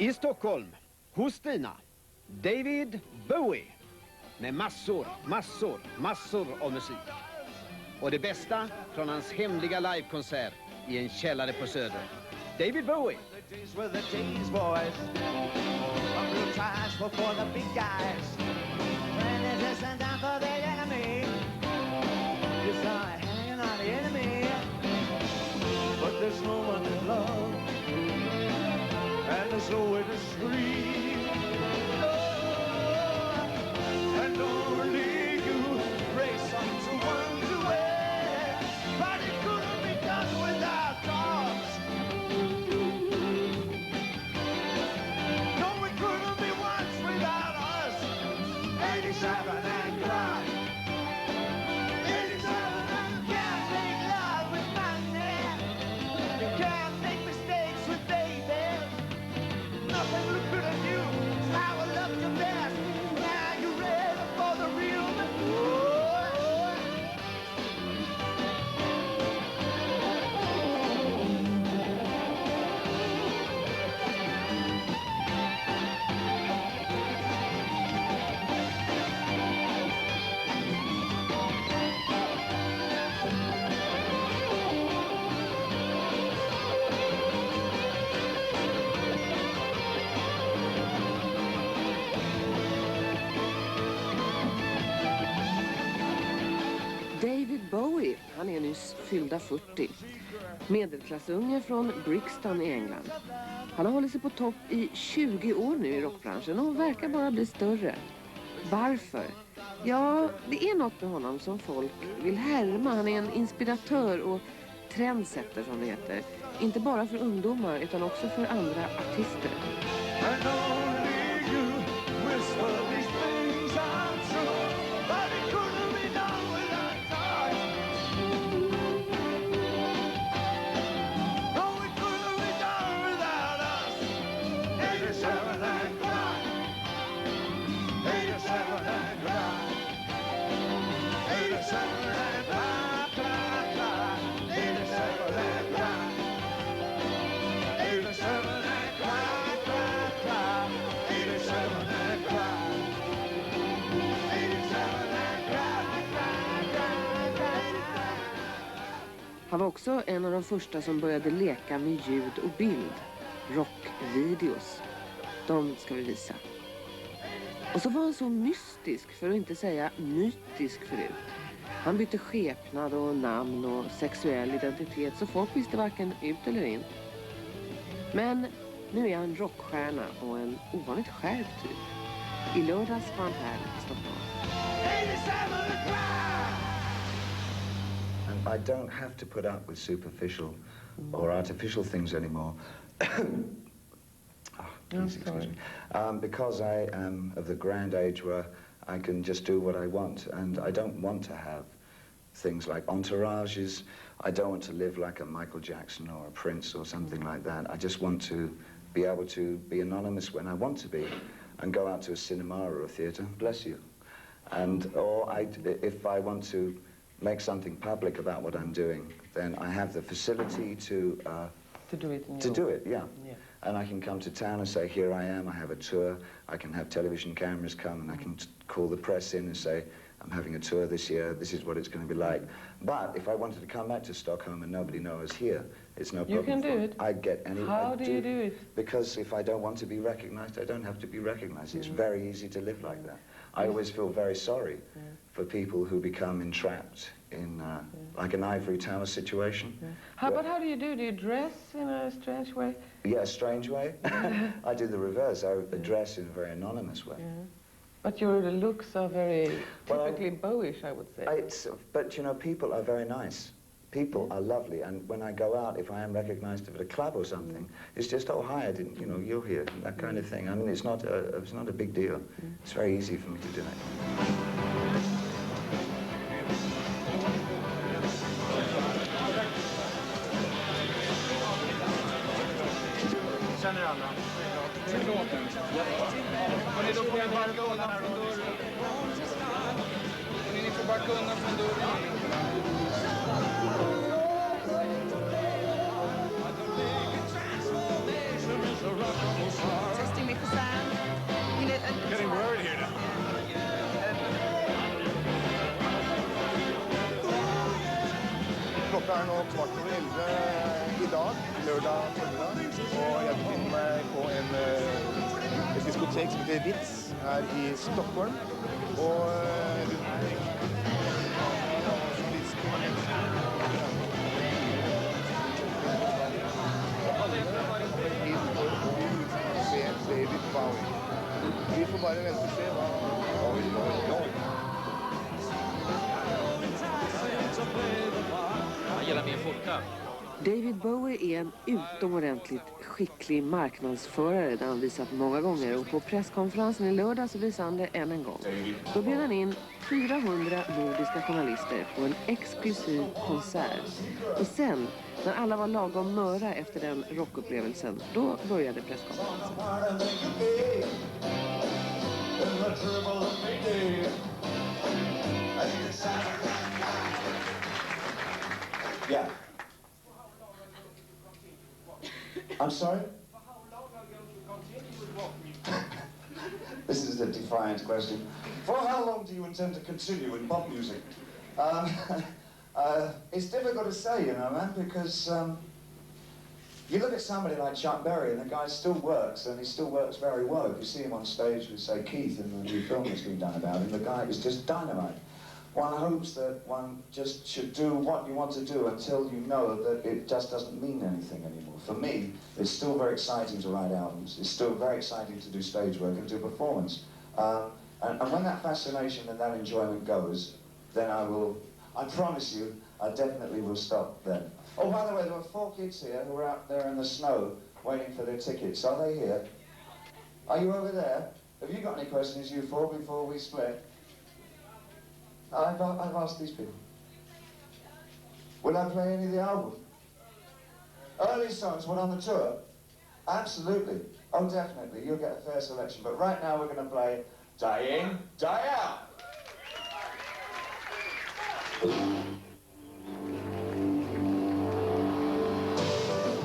I Stockholm, hos Stina, David Bowie. Med massor av musik. Och det bästa från hans hemliga livekonsert i en källare på Söder. David Bowie. There's no one in love, and there's nowhere to scream. Oh, and only you race on to one way, but it couldn't be done without dogs. No, it couldn't be once without us. 87 and cry. 87 and can't make love with money. Can't make mistakes with babies. Nothing we could have do is how I loved you best. Now you're ready for the real me. David Bowie, han är nyss fyllda 40. Medelklassunge från Brixton i England. Han har hållit sig på topp i 20 år nu i rockbranschen och verkar bara bli större. Varför? Ja, det är något med honom som folk vill härma. Han är en inspiratör och trendsetter som det heter. Inte bara för ungdomar utan också för andra artister. Han var också en av de första som började leka med ljud och bild. Rockvideos. De ska vi visa. Och så var han så mystisk, för att inte säga mytisk förut. Han bytte skepnad och namn och sexuell identitet så folk visste varken ut eller in. Men nu är han rockstjärna och en ovanligt skärpt typ. I lördags var han här i Stockholm. I don't have to put up with superficial or artificial things anymore. Please excuse me. Because I am of the grand age where I can just do what I want, and I don't want to have things like entourages. I don't want to live like a Michael Jackson or a Prince or something like that. I just want to be able to be anonymous when I want to be, and go out to a cinema or a theatre, bless you. And if I want to make something public about what I'm doing, then I have the facility to do it. Yeah. And I can come to town and say, here I am, I have a tour. I can have television cameras come and I can call the press in and say, I'm having a tour this year, this is what it's going to be like. But if I wanted to come back to Stockholm and nobody knows I was here, it's no problem. You can do it. I get any. How do you do it? Because if I don't want to be recognized, I don't have to be recognized. It's very easy to live like that. I always feel very sorry for people who become entrapped in like an ivory tower situation. But how do you do? Do you dress in a strange way? Yeah, a strange way. I do the reverse. I dress in a very anonymous way. But your looks are very typically Bowish, I would say. But you know, people are very nice. People are lovely, and when I go out, if I am recognized at a club or something, it's just, oh hi, I didn't, you know, you're here, that kind of thing. I mean, it's not a big deal. It's very easy for me to do that. Känner alla. Ni då får ni backa undan från dörren. Ni får backa undan från dörren. Transformation is a rock on the lördag förmiddag och jag befinner mig på ett diskotek som heter Vits här i Stockholm. Och David Bowie. Vi får bara vänta och se vad vi gör. Han gillar min skjorta. David Bowie är en utomordentligt skicklig marknadsförare. Det har han visat många gånger. Och på presskonferensen i lördag så visade han det än en gång. Då bjöd han in 400 nordiska journalister på en exklusiv konsert. Och sen, när alla var lagom möra efter den rockupplevelsen, då började presskonferensen. Yeah. I'm sorry? This is a defiant question. For how long do you intend to continue in pop music? It's difficult to say, you know, man, because you look at somebody like Chuck Berry and the guy still works, and he still works very well. If you see him on stage with, say, Keith in the new film that's been done about him, the guy is just dynamite. One hopes that one just should do what you want to do until you know that it just doesn't mean anything anymore. For me, it's still very exciting to write albums. It's still very exciting to do stage work and do performance. And when that fascination and that enjoyment goes, then I promise you, I definitely will stop then. Oh, by the way, there were 4 kids here who were out there in the snow waiting for their tickets. Are they here? Are you over there? Have you got any questions, you 4, before we split? I've asked these people. Will I play any of the album? Early songs, what, on the tour? Absolutely. Oh, definitely. You'll get a fair selection. But right now we're going to play Die In, Die Out.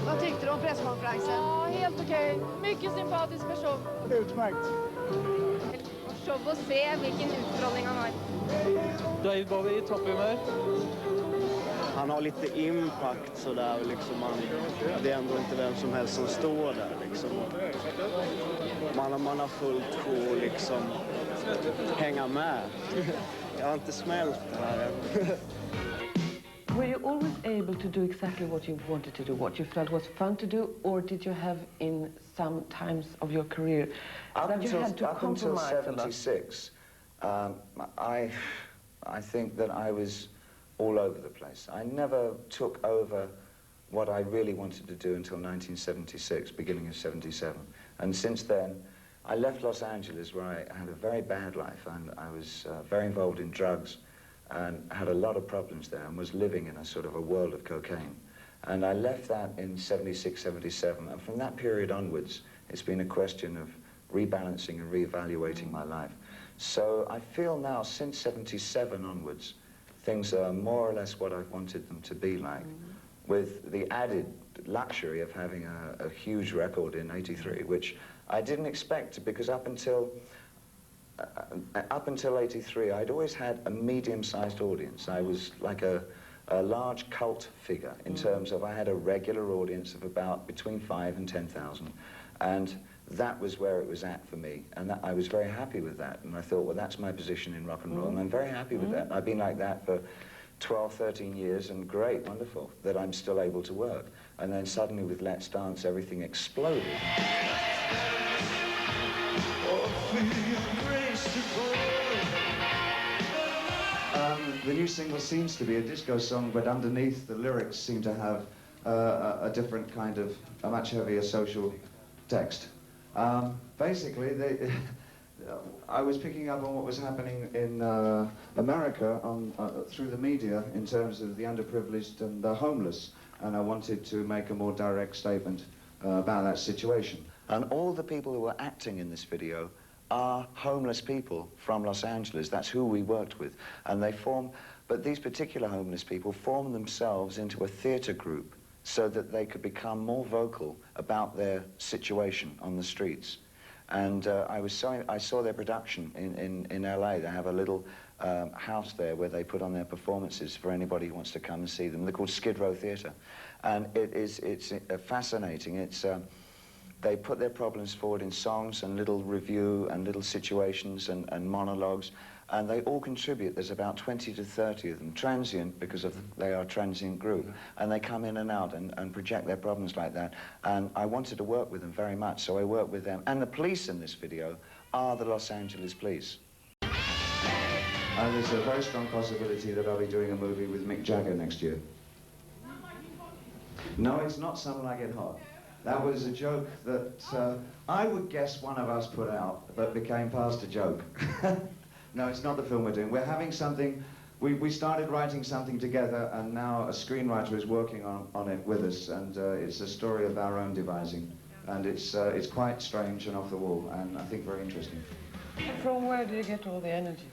Vad tyckte du om presskonferensen? Ja, helt okej. Mycket sympatisk person. Utmärkt. Show och se vilken utstrålning han har. David Bowie i topphumör. Han har lite impact sådär liksom. Det är ändå inte vem som helst som står där liksom. Man har fullt sjå liksom hänga med. Jag har inte smält det här än. Were you always able to do exactly what you wanted to do, what you felt was fun to do, or did you have in some times of your career that you had to compromise a lot? Up until 76, I think that I was all over the place. I never took over what I really wanted to do until 1976, beginning of 77. And since then, I left Los Angeles, where I had a very bad life, and I was very involved in drugs and had a lot of problems there and was living in a sort of a world of cocaine. And I left that in 76, 77, and from that period onwards, it's been a question of rebalancing and reevaluating my life. So I feel now, since 77 onwards, things are more or less what I've wanted them to be like, with the added luxury of having a huge record in 83, which I didn't expect, because up until 83, I'd always had a medium-sized audience. I was like a large cult figure in terms of I had a regular audience of about between 5,000 and 10,000, and that was where it was at for me, and I was very happy with that. And I thought, well, that's my position in rock and roll, and I'm very happy with that. I've been like that for 12, 13 years, and great, wonderful, that I'm still able to work. And then suddenly with Let's Dance, everything exploded. The new single seems to be a disco song, but underneath the lyrics seem to have a different kind of, a much heavier social text. Basically, I was picking up on what was happening in America through the media in terms of the underprivileged and the homeless, and I wanted to make a more direct statement about that situation. And all the people who were acting in this video are homeless people from Los Angeles. That's who we worked with. And but these particular homeless people formed themselves into a theatre group so that they could become more vocal about their situation on the streets. And I saw their production in LA. They have a little house there where they put on their performances for anybody who wants to come and see them. They're called Skid Row Theatre, and it's fascinating. They put their problems forward in songs and little review and little situations and monologues, and they all contribute. There's about 20 to 30 of them, transient because they are a transient group, and they come in and out and project their problems like that. And I wanted to work with them very much, so I worked with them. And the police in this video are the Los Angeles police. There's a very strong possibility that I'll be doing a movie with Mick Jagger next year. No, it's not Some Like It Hot. That was a joke that I would guess one of us put out, but became past a joke. No, it's not the film we're doing. We're having something, we started writing something together, and now a screenwriter is working on it with us, and it's a story of our own devising. And it's quite strange and off the wall, and I think very interesting. From where do you get all the energy?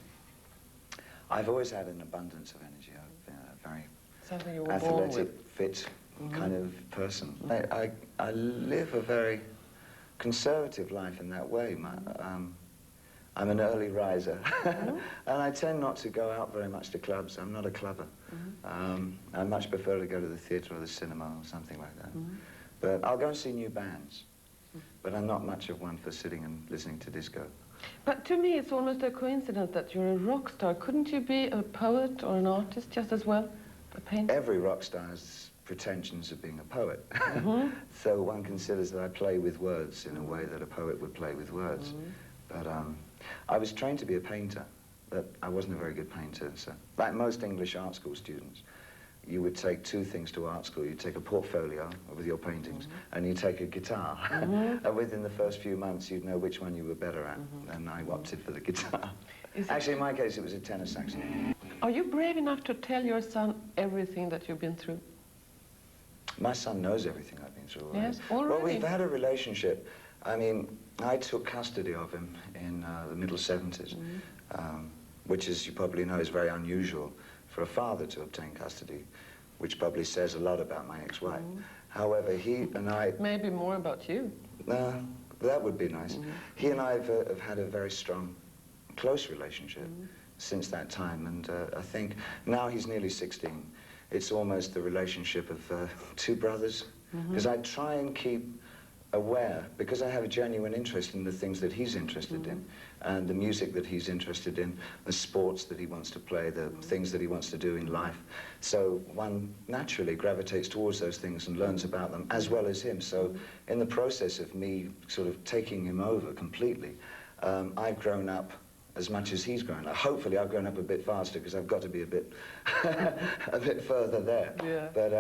I've always had an abundance of energy. I've been a very Something you were born athletic, with. fit kind of person. I live a very conservative life in that way. I'm an early riser, and I tend not to go out very much to clubs. I'm not a clubber. I much prefer to go to the theatre or the cinema or something like that. But I'll go and see new bands. But I'm not much of one for sitting and listening to disco. But to me, it's almost a coincidence that you're a rock star. Couldn't you be a poet or an artist just as well? A painter? Every rock star has pretensions of being a poet. So one considers that I play with words in a way that a poet would play with words. But I was trained to be a painter, but I wasn't a very good painter. So, like most English art school students, you would take two things to art school. You'd take a portfolio with your paintings, and you'd take a guitar. And within the first few months, you'd know which one you were better at, and I opted for the guitar. Actually, in my case, it was a tenor saxophone. Are you brave enough to tell your son everything that you've been through? My son knows everything I've been through. Yes, already. Well, we've had a relationship. I mean, I took custody of him in the middle 70s, which, as you probably know, is very unusual for a father to obtain custody, which probably says a lot about my ex-wife. However, he and I... Maybe more about you. That would be nice. He and I have had a very strong, close relationship since that time, and I think now he's nearly 16. It's almost the relationship of two brothers, because I try and keep aware, because I have a genuine interest in the things that he's interested in, and the music that he's interested in, the sports that he wants to play, the things that he wants to do in life. So one naturally gravitates towards those things and learns about them, as well as him. So in the process of me sort of taking him over completely, I've grown up as much as he's grown up. Hopefully I've grown up a bit faster, because I've got to be a bit a bit further there. Yeah. But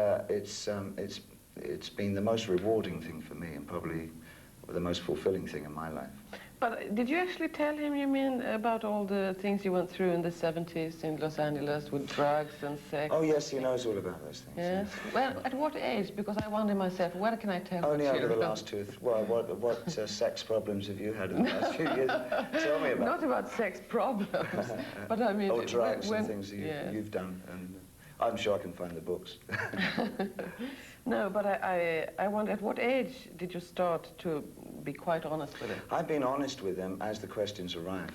it's been the most rewarding thing for me, and probably the most fulfilling thing in my life. But did you actually tell him, you mean, about all the things you went through in the 70s in Los Angeles with drugs and sex? Oh, yes, he knows all about those things. Yes. Well, at what age? Because I wonder myself, when can I tell Only the over the children? last two... Well, what sex problems have you had in the last few years? Tell me about Not about sex problems, but I mean... Or drugs when, and things that you've done, and I'm sure I can find the books. No, but I wonder, at what age did you start to be quite honest with him? I've been honest with him as the questions arrive.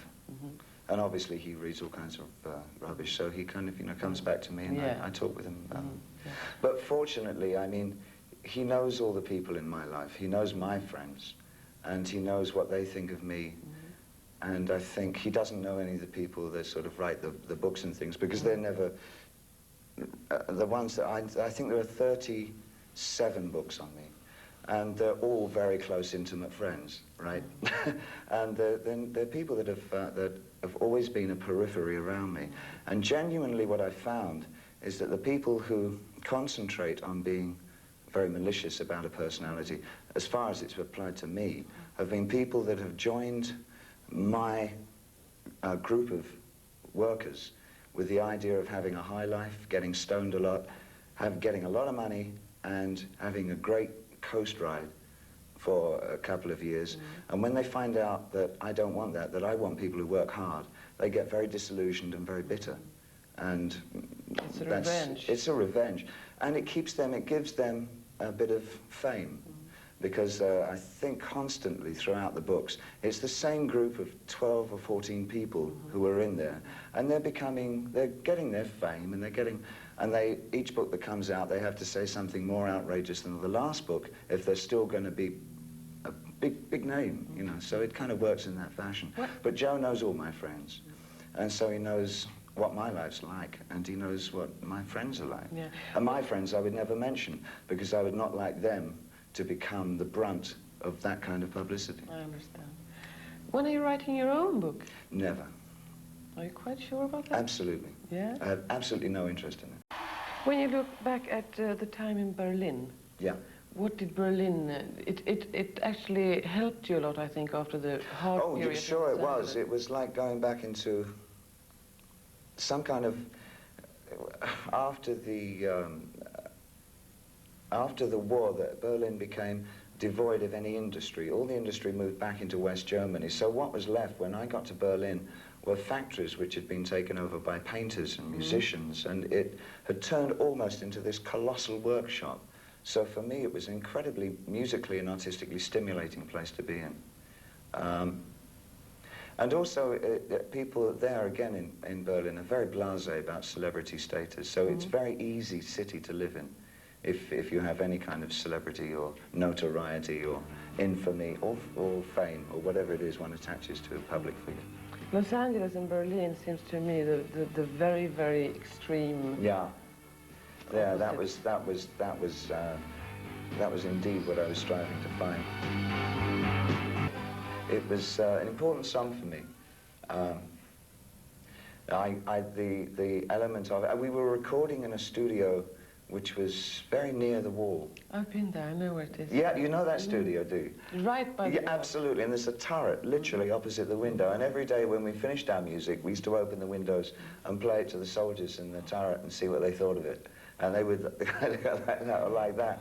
And obviously he reads all kinds of rubbish, so he kind of, you know, comes back to me, and I talk with him. But fortunately, I mean, he knows all the people in my life. He knows my friends, and he knows what they think of me. And I think he doesn't know any of the people that sort of write the books and things, because they're never... the ones that I think there are 37 books on me, and they're all very close, intimate friends, right? And they're people that have always been a periphery around me. And genuinely what I found is that the people who concentrate on being very malicious about a personality, as far as it's applied to me, have been people that have joined my group of workers with the idea of having a high life, getting stoned a lot, getting a lot of money, and having a great coast ride for a couple of years. And when they find out that I don't want that, that I want people who work hard, they get very disillusioned and very bitter. And it's a revenge. It's a revenge. And it gives them a bit of fame. because I think constantly throughout the books, it's the same group of 12 or 14 people who are in there, and they're getting their fame, and each book that comes out, they have to say something more outrageous than the last book if they're still going to be a big name, you know, so it kind of works in that fashion. But Joe knows all my friends, and so he knows what my life's like, and he knows what my friends are like. Yeah. And my friends I would never mention, because I would not like them to become the brunt of that kind of publicity. I understand. When are you writing your own book? Never. Are you quite sure about that? Absolutely. Yeah? I have absolutely no interest in it. When you look back at the time in Berlin, Yeah. what did Berlin, it actually helped you a lot, I think, after the hard Oh, period. sure it was. It was like going back into some kind of, after the war, that Berlin became devoid of any industry. All the industry moved back into West Germany. So what was left when I got to Berlin were factories which had been taken over by painters and musicians, and it had turned almost into this colossal workshop. So for me, it was an incredibly musically and artistically stimulating place to be in. And also, people there, again, in Berlin, are very blasé about celebrity status. So it's a very easy city to live in if you have any kind of celebrity or notoriety or infamy or fame or whatever it is one attaches to a public figure. Los Angeles and Berlin seems to me the very, very extreme. Yeah. Yeah, that was indeed what I was striving to find. It was an important song for me. The element of it, we were recording in a studio which was very near the wall. I've been there, I know where it is. Yeah, you know that studio, do you? Right by the Yeah, wall. absolutely, and there's a turret literally opposite the window, and every day when we finished our music, we used to open the windows and play it to the soldiers in the turret and see what they thought of it. And they would like that.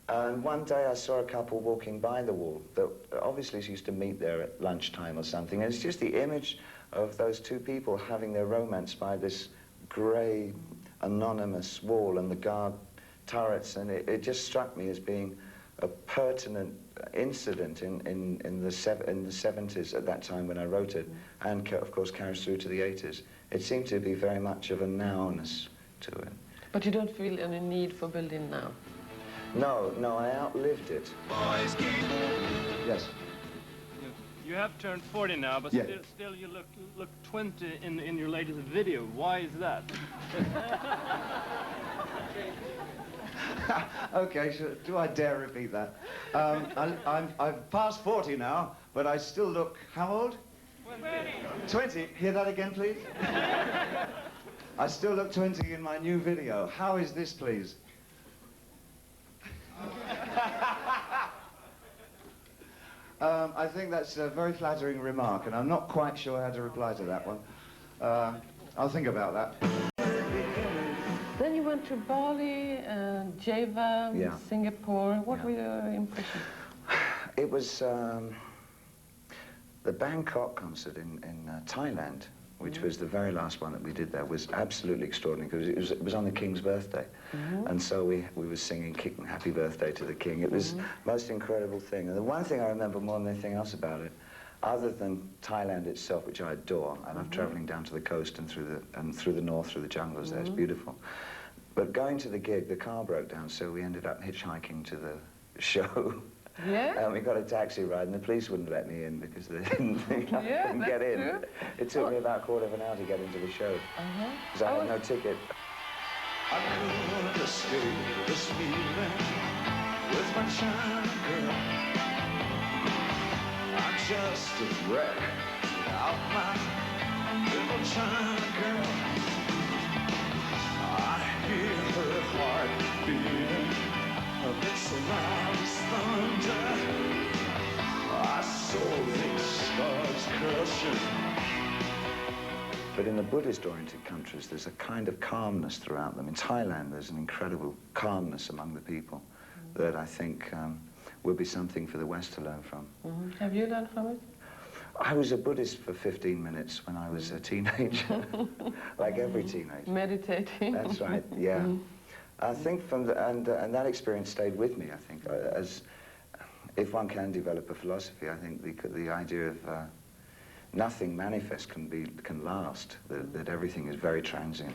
And one day I saw a couple walking by the wall that obviously used to meet there at lunchtime or something, and it's just the image of those two people having their romance by this grey, anonymous wall and the guard turrets, and it just struck me as being a pertinent incident in the 70s at that time when I wrote it, and of course carries through to the 80s. It seemed to be very much of a nowness to it. But you don't feel any need for Berlin now? No, I outlived it. Yes. You have turned 40 now, but Yeah. still you look 20 in your latest video. Why is that? Okay, so do I dare repeat that? I'm past 40 now, but I still look, how old? 20. Hear that again, please? I still look 20 in my new video. How is this, please? I think that's a very flattering remark, and I'm not quite sure how to reply to that one. I'll think about that. Then you went to Bali, Jeyem, Yeah. Singapore. What Yeah. were your impressions? It was the Bangkok concert in Thailand, which was the very last one that we did there, was absolutely extraordinary because it was on the King's birthday. And so we were singing Happy Birthday to the King. It was the most incredible thing. And the one thing I remember more than anything else about it, other than Thailand itself, which I adore, I love traveling down to the coast and through the north, through the jungles there, it's beautiful. But going to the gig, the car broke down, so we ended up hitchhiking to the show. Yeah? And we got a taxi ride, and the police wouldn't let me in because they didn't think I couldn't get in. True. It took me about a quarter of an hour to get into the show because I had no ticket. I could escape this feeling with my China girl. I'm just a wreck without my little China girl. I hear her heart beating, it's so loud as thunder. I saw these stars crushing. But in the Buddhist-oriented countries, there's a kind of calmness throughout them. In Thailand, there's an incredible calmness among the people that I think would be something for the West to learn from. Have you learned from it? I was a Buddhist for 15 minutes when I was a teenager, like every teenager. Meditating. That's right, yeah. I think from the, and that experience stayed with me, I think, as if one can develop a philosophy, I think the idea of nothing manifest can last, that everything is very transient.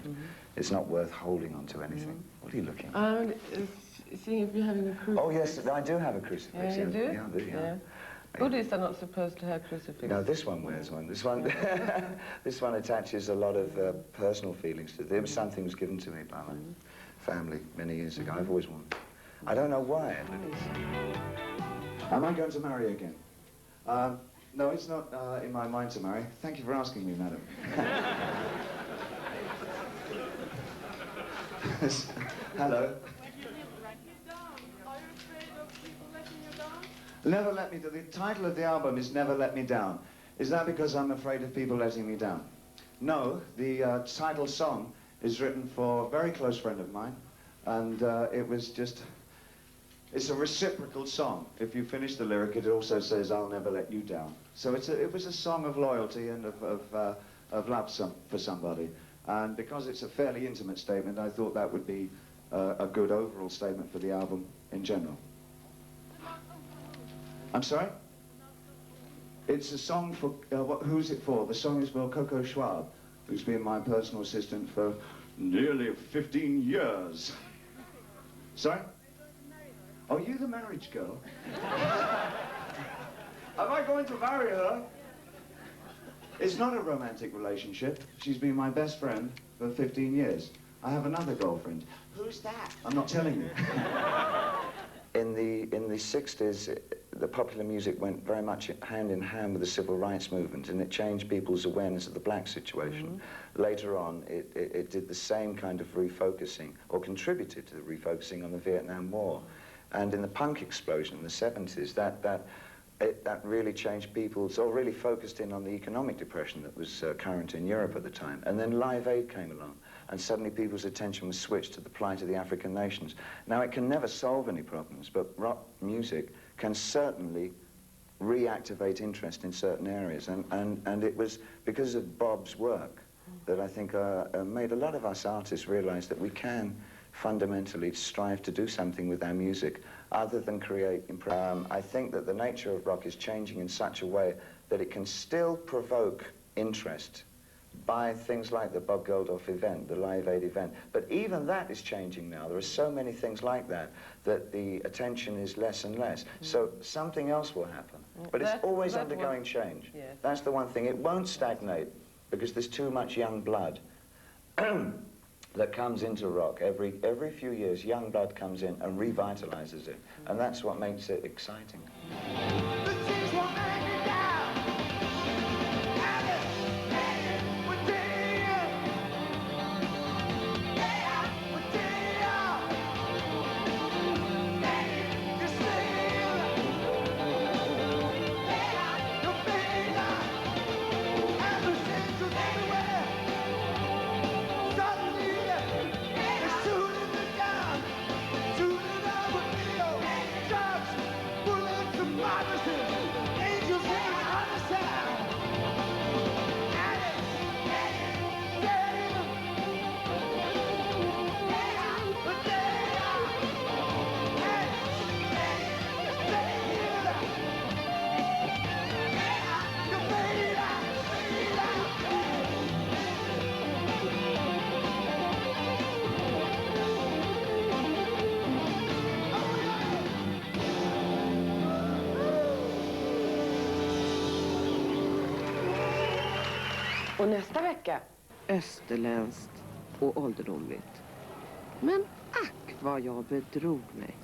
It's not worth holding on to anything. What are you looking at? Seeing if you're having a crucifix. Oh, yes, I do have a crucifix. Yeah, you do? Yeah, I do, yeah. Buddhists are not supposed to have crucifixes. No, this one wears one. This one, this one attaches a lot of personal feelings to it. There was something was given to me by my family many years ago. I've always worn it. I don't know why. Am I going to marry again? No, it's not in my mind to marry. Thank you for asking me, madam. Hello. Never Let Me Down. The title of the album is Never Let Me Down. Is that because I'm afraid of people letting me down? No, the title song is written for a very close friend of mine, and it was just, it's a reciprocal song. If you finish the lyric, it also says, I'll never let you down. So it was a song of loyalty and of love for somebody. And because it's a fairly intimate statement, I thought that would be a good overall statement for the album in general. I'm sorry? It's a song for, who's it for? The song is for Coco Schwab, who's been my personal assistant for nearly 15 years. Sorry? Oh, you the marriage girl? Am I going to marry her? It's not a romantic relationship. She's been my best friend for 15 years. I have another girlfriend. Who's that? I'm not telling you. In the 60s, the popular music went very much hand in hand with the civil rights movement, and it changed people's awareness of the black situation. Later on, it did the same kind of refocusing, or contributed to the refocusing on the Vietnam War. And in the punk explosion in the 70s, that really changed people's, or really focused in on the economic depression that was current in Europe at the time. And then Live Aid came along, and suddenly people's attention was switched to the plight of the African nations. Now, it can never solve any problems, but rock music can certainly reactivate interest in certain areas. And it was because of Bob's work that I think made a lot of us artists realize that we can fundamentally strive to do something with our music other than create I think that the nature of rock is changing in such a way that it can still provoke interest by things like the Bob Geldof event, the Live Aid event. But even that is changing now. There are so many things like that the attention is less and less. So something else will happen. But it's always undergoing change. Yes. That's the one thing. It won't stagnate because there's too much young blood that comes into rock. Every few years, young blood comes in and revitalizes it. And that's what makes it exciting. Och nästa vecka, österländskt och ålderdomligt. Men ack vad jag bedrog mig.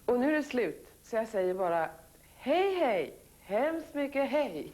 Och nu är det slut, så jag säger bara hej hej, hemskt mycket hej.